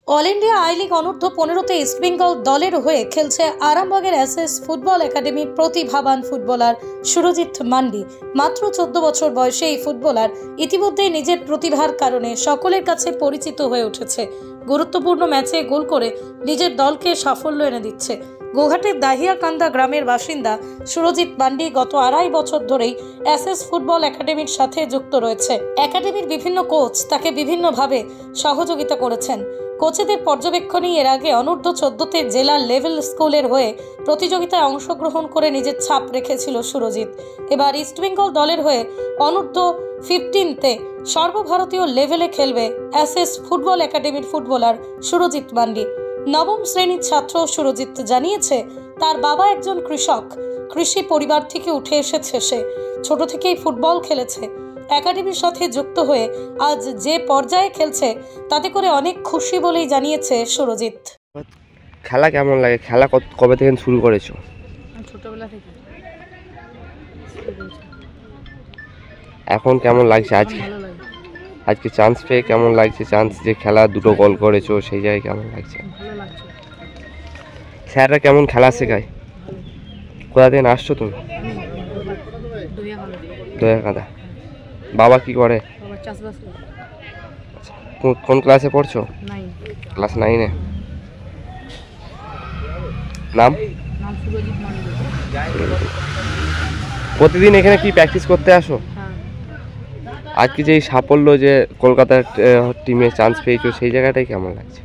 All India I league অনূর্ধ্ব 15তে ইস্টবেঙ্গল দলের হয়ে খেলছে আরামবাগের এসএস ফুটবল একাডেমির প্রতিভাবান ফুটবলার সুরজিৎ মান্ডি। মাত্র 14 বছর বয়সে এই ফুটবলার ইতিমধ্যেই নিজের প্রতিভার কারণে সকলের কাছে পরিচিত হয়ে উঠেছে। গুরুত্বপূর্ণ ম্যাচে গোল করে নিজের দলকে সাফল্য এনে দিচ্ছে। গোঘাটের দাহিয়াকান্দা গ্রামের বাসিন্দা সুরজিৎ মান্ডি গত 2.5 বছর ধরেই এসএস ফুটবল একাডেমির সাথে যুক্ত রয়েছে। একাডেমির বিভিন্ন কোচ তাকে বিভিন্নভাবে সহযোগিতা করেছেন। কোচেদের পর্যবেক্ষণে এর আগে অনূর্ধ্ব 14তে জেলা লেভেল স্কুলের হয়ে প্রতিযোগিতায় অংশগ্রহণ করে নিজের ছাপ রেখেছিল সুরজিৎ। এবার ইস্টবেঙ্গল দলের হয়ে অনূর্ধ্ব 15তে সর্বভারতীয় লেভেলে খেলবে এসএস ফুটবল একাডেমির ফুটবলার সুরজিৎ মান্ডি। নবম শ্রেণীর ছাত্র সুরজিৎ জানিয়েছে, তার বাবা একজন কৃষক, কৃষি পরিবার থেকে উঠে এসেছে। সে ছোট থেকেই ফুটবল খেলেছে। একাডেমির সাথে যুক্ত হয়ে আজ যে পর্যায়ে খেলছে তাতে করে অনেক খুশি বলেই জানিয়েছে সুরজিৎ। খেলা কেমন লাগে? খেলা কবে থেকে শুরু করেছো? ছোটবেলা থেকে। এখন কেমন লাগছে? আজকে চান্স পেয়ে কেমন লাগছে? চান্স যে খেলা 2টো গোল করেছো সেই জায়গায় কেমন লাগছে? ভালো লাগছে। স্যাররা কেমন খেলা শেখায়? কোথা থেকে আসছো তুমি? দয়াকাঁদা। বাবা কি করে? বাবা চাষবাস করে। কোন ক্লাসে পড়ছো? 9 ক্লাস 9-এ। নাম সুরজিৎ মান্ডি। প্রতিদিন এখানে কি প্র্যাকটিস করতে আসো? হ্যাঁ। আজকে যে এই সাফল্য যে কলকাতার টিমে চান্স পেয়েছো সেই জায়গাটাই কেমন লাগছে?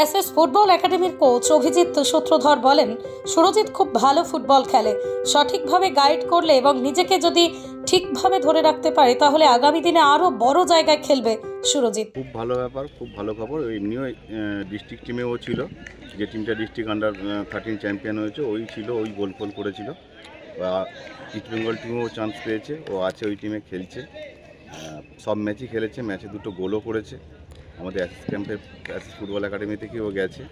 এসএস ফুটবল একাডেমির কোচ অভিজিৎ সূত্রধর বলেন, সুরজিৎ খুব ভালো ফুটবল খেলে। সঠিকভাবে গাইড করলে এবং নিজেকে যদি ঠিকভাবে ধরে রাখতে পারে তাহলে আগামী দিনে আরো বড় জায়গায় খেলবে সুরজিৎ। খুব ভালো ব্যাপার, খুব ভালো খবর। এমনিও ডিস্ট্রিক্ট টিমেও ছিল, যে টিমটা ডিস্ট্রিক্ট আন্ডার 13 চ্যাম্পিয়ন হয়েছে ওই ছিল, ওই গোল ফোল করেছিল। ইস্ট বেঙ্গল টিমেও চান্স পেয়েছে, ও আছে ওই টিমে খেলছে। সব ম্যাচই খেলেছে, ম্যাচে 2টো গোলও করেছে। আমাদের অ্যাসেস ক্যাম্পের অ্যাসেস ফুটবল একাডেমি থেকেও গেছে।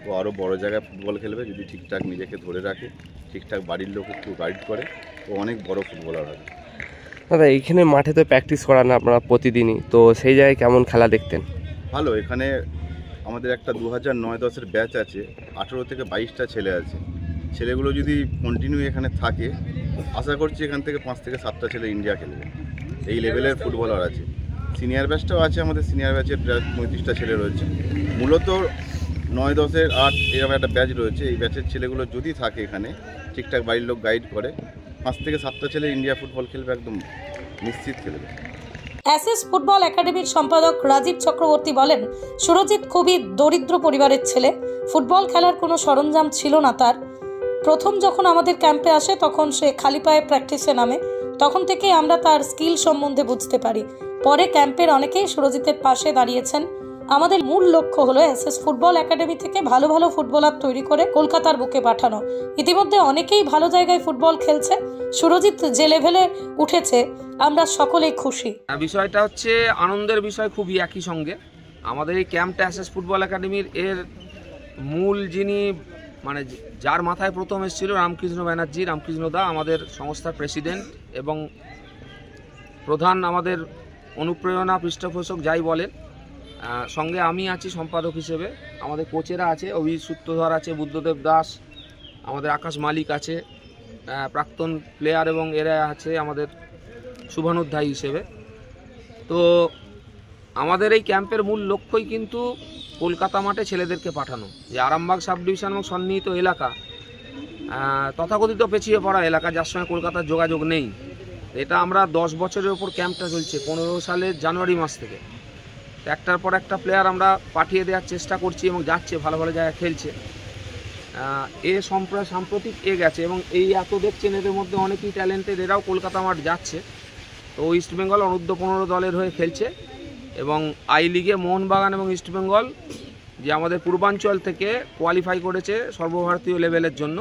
ও আরও বড় জায়গায় ফুটবল খেলবে যদি ঠিকঠাক নিজেকে ধরে রাখে, ঠিকঠাক বাড়ির লোক একটু গাইড করে, ও অনেক বড় ফুটবলার হবে। দাদা এইখানে মাঠে তো প্র্যাকটিস করান আপনারা প্রতিদিনই, তো সেই জায়গায় কেমন খেলা দেখতেন? ভালো। এখানে আমাদের একটা 2009-10-এর ব্যাচ আছে, 18 থেকে 22টা ছেলে আছে। ছেলেগুলো যদি কন্টিনিউ এখানে থাকে, আশা করছি এখান থেকে 5 থেকে 7টা ছেলে ইন্ডিয়া খেলবে। এই লেভেলের ফুটবলার আছে। সিনিয়র ব্যাচটাও আছে, আমাদের সিনিয়র ব্যাচের প্রায় 35টা ছেলে রয়েছে। মূলত 9-10-এর 8 এরকম একটা ব্যাচ রয়েছে। এই ব্যাচের ছেলেগুলো যদি থাকে এখানে, ঠিকঠাক বাড়ির লোক গাইড করে, 5 থেকে 7টা ছেলে ইন্ডিয়া ফুটবল খেলবে, একদম নিশ্চিত খেলবে। এসএস ফুটবল একাডেমির সম্পাদক রাজীব চক্রবর্তী বলেন, সুরজিৎ খুবই দরিদ্র পরিবারের ছেলে। ফুটবল খেলার কোনো সরঞ্জাম ছিল না তার। প্রথম যখন আমাদের ক্যাম্পে আসে তখন সে খালি পায়ে প্র্যাকটিসে নামে। তখন থেকেই আমরা তার স্কিল সম্বন্ধে বুঝতে পারি। পরে ক্যাম্পের অনেকেই সুরজিতের পাশে দাঁড়িয়েছেন। আমাদের মূল লক্ষ্য হলো এসএস ফুটবল একাডেমি থেকে ভালো ভালো ফুটবলার তৈরি করে কলকাতার বুকে পাঠানো। ইতিমধ্যে অনেকেই ভালো জায়গায় ফুটবল খেলছে। সুরজিৎ যে লেভেলে উঠেছে আমরা সকলেই খুশি। বিষয়টা হচ্ছে আনন্দের বিষয় খুবই। একই সঙ্গে আমাদের এই ক্যাম্পটা এসএস ফুটবল একাডেমির এর মূল যিনি মানে যার মাথায় প্রথম এসেছিল রামকৃষ্ণ ব্যানার্জি, রামকৃষ্ণ দা আমাদের সংস্থার প্রেসিডেন্ট এবং প্রধান আমাদের অনুপ্রেরণা পৃষ্ঠপোষক যাই বলেন। সঙ্গে আমি আছি সম্পাদক হিসেবে। আমাদের কোচেরা আছে, অভিজিৎ সূত্রধর আছে, বুদ্ধদেব দাস, আমাদের আকাশ মালিক আছে, প্রাক্তন প্লেয়ার এবং এরা আছে আমাদের শুভানুধ্যায়ী হিসেবে। তো আমাদের এই ক্যাম্পের মূল লক্ষ্যই কিন্তু কলকাতা মাঠে ছেলেদেরকে পাঠানো। যে আরামবাগ সাব ডিভিশন এবং সন্নিহিত এলাকা তথাকথিত পেছিয়ে পড়া এলাকা, যার সঙ্গে কলকাতার যোগাযোগ নেই। এটা আমরা 10 বছরের ওপর ক্যাম্পটা চলছে, 15 সালের জানুয়ারি মাস থেকে। একটার পর একটা প্লেয়ার আমরা পাঠিয়ে দেওয়ার চেষ্টা করছি এবং যাচ্ছে, ভালো ভালো জায়গায় খেলছে। সাম্প্রতিক গেছে এবং এই এত দেখছেন এদের মধ্যে অনেকেই ট্যালেন্টেড, এরাও কলকাতা মাঠ যাচ্ছে। তো ইস্টবেঙ্গল অনূর্ধ্ব 15 দলের হয়ে খেলছে এবং আই লিগে মোহনবাগান এবং ইস্টবেঙ্গল যে আমাদের পূর্বাঞ্চল থেকে কোয়ালিফাই করেছে সর্বভারতীয় লেভেলের জন্য।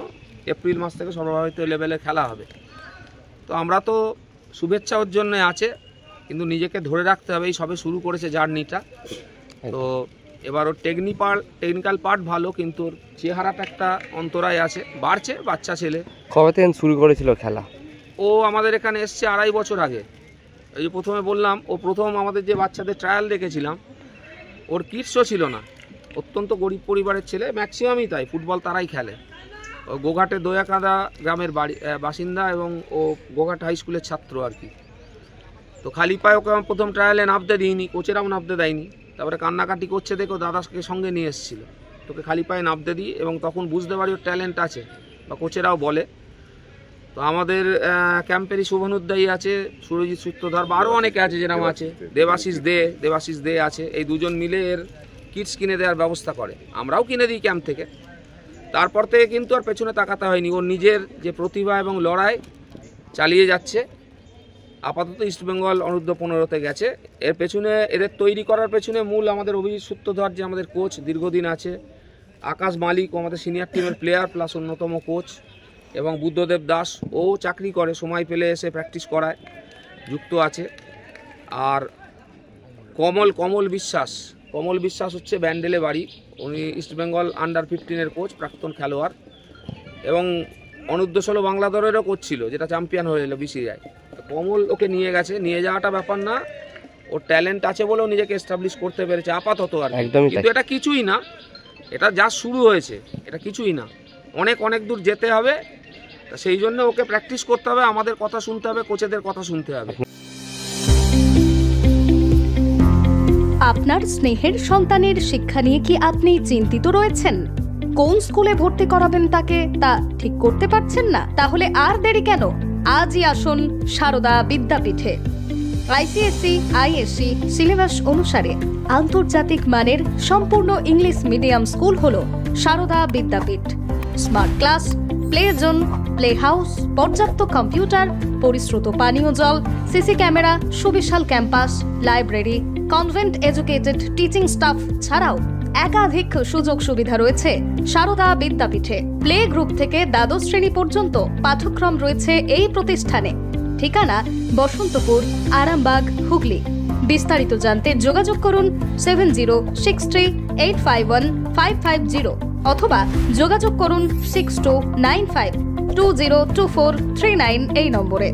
এপ্রিল মাস থেকে সর্বভারতীয় লেভেলে খেলা হবে। তো আমরা তো শুভেচ্ছা ওর জন্য আছে, কিন্তু নিজেকে ধরে রাখতে হবে। এই সবে শুরু করেছে জার্নিটা। তো এবার ওর টেকনিক্যাল পার্ট ভালো, কিন্তু ওর চেহারাটা একটা অন্তরায় আছে। বাড়ছে, বাচ্চা ছেলে। কবে থেকে শুরু করেছিল খেলা? ও আমাদের এখানে এসছে 2.5 বছর আগে। এই যে প্রথমে বললাম, ও প্রথম আমাদের যে বাচ্চাদের ট্রায়াল দেখেছিলাম, ওর কিডসও ছিল না, অত্যন্ত গরিব পরিবারের ছেলে, ম্যাক্সিমামই তাই, ফুটবল তারাই খেলে। ও গোঘাটে দয়াকাঁদা গ্রামের বাসিন্দা এবং ও গোঘাট হাই স্কুলের ছাত্র আর কি। তো খালি পায়ে ওকে প্রথম ট্রায়ালে নামতে দিইনি, কোচেরাও নামতে দেয়নি। তারপরে কান্নাকাটি করছে দেখো দাদাকে সঙ্গে নিয়ে এসেছিল, তোকে খালি পায়ে নামতে দিই, এবং তখন বুঝতে পারি ওর ট্যালেন্ট আছে, বা কোচেরাও বলে। তো আমাদের ক্যাম্পেরই শুভনুদ্দায়ী আছে, সুরজিৎ সূত্রধর, বা আরও অনেকে আছে যেরকম আছে, দেবাশিস দে আছে। এই দুজন মিলে এর কিটস কিনে দেওয়ার ব্যবস্থা করে, আমরাও কিনে দিই ক্যাম্প থেকে। তারপর থেকে কিন্তু আর পেছনে তাকাতে হয়নি, ওর নিজের যে প্রতিভা এবং লড়াই চালিয়ে যাচ্ছে। আপাতত ইস্টবেঙ্গল অনূর্ধ্ব 15-তে গেছে। এর পেছনে, এদের তৈরি করার পেছনে মূল আমাদের অভিজিৎ সূত্রধর যে আমাদের কোচ দীর্ঘদিন আছে, আকাশ মালিক ও আমাদের সিনিয়র টিমের প্লেয়ার প্লাস অন্যতম কোচ, এবং বুদ্ধদেব দাস, ও চাকরি করে, সময় পেলে এসে প্র্যাকটিস করায়, যুক্ত আছে। আর কমল বিশ্বাস হচ্ছে ব্যান্ডেলে বাড়ি, উনি ইস্টবেঙ্গল আন্ডার-15-এর কোচ, প্রাক্তন খেলোয়াড়, এবং অনূর্ধ্ব 16 বাংলা দলেরও কোচ ছিল, যেটা চ্যাম্পিয়ন হয়ে এলো BCI। কমল ওকে নিয়ে গেছে, নিয়ে যাওয়াটা ব্যাপার না, ওর ট্যালেন্ট আছে বলেও নিজেকে এস্টাবলিশ করতে পেরেছে আপাতত আর কি। কিন্তু এটা কিছুই না, এটা যা শুরু হয়েছে, এটা কিছুই না, অনেক দূর যেতে হবে। সেই জন্য ওকে প্র্যাকটিস করতে হবে, আমাদের কথা শুনতে হবে, কোচেদের কথা শুনতে হবে। আপনার স্নেহের সন্তানের শিক্ষা নিয়ে কি আপনি চিন্তিত রয়েছেন? কোন স্কুলে ভর্তি করাবেন তাকে তা ঠিক করতে পারছেন না? তাহলে আর দেরি কেন? আজই আসুন সারদা বিদ্যাপীঠে। ICSE, ISC সিলেবাস অনুসারে আন্তর্জাতিক মানের সম্পূর্ণ ইংলিশ মিডিয়াম স্কুল হলো Sarada Vidyapith. Smart class, play zone, play house, পর্যাপ্ত কম্পিউটার, পরিশ্রুত পানীয় জল, সিসি ক্যামেরা, সুবিশাল campus, library, convent educated teaching staff ছাড়াও একাধিক সুযোগ সুবিধা রয়েছে সারদা বিদ্যাপীঠে। প্লে গ্রুপ থেকে দ্বাদশ শ্রেণী পর্যন্ত পাঠ্যক্রম রয়েছে এই প্রতিষ্ঠানে। ঠিকানা বসন্তপুর, আরামবাগ, হুগলি। বিস্তারিত জানতে যোগাযোগ করুন 7063851550 অথবা যোগাযোগ করুন 6295202439 এই নম্বরে।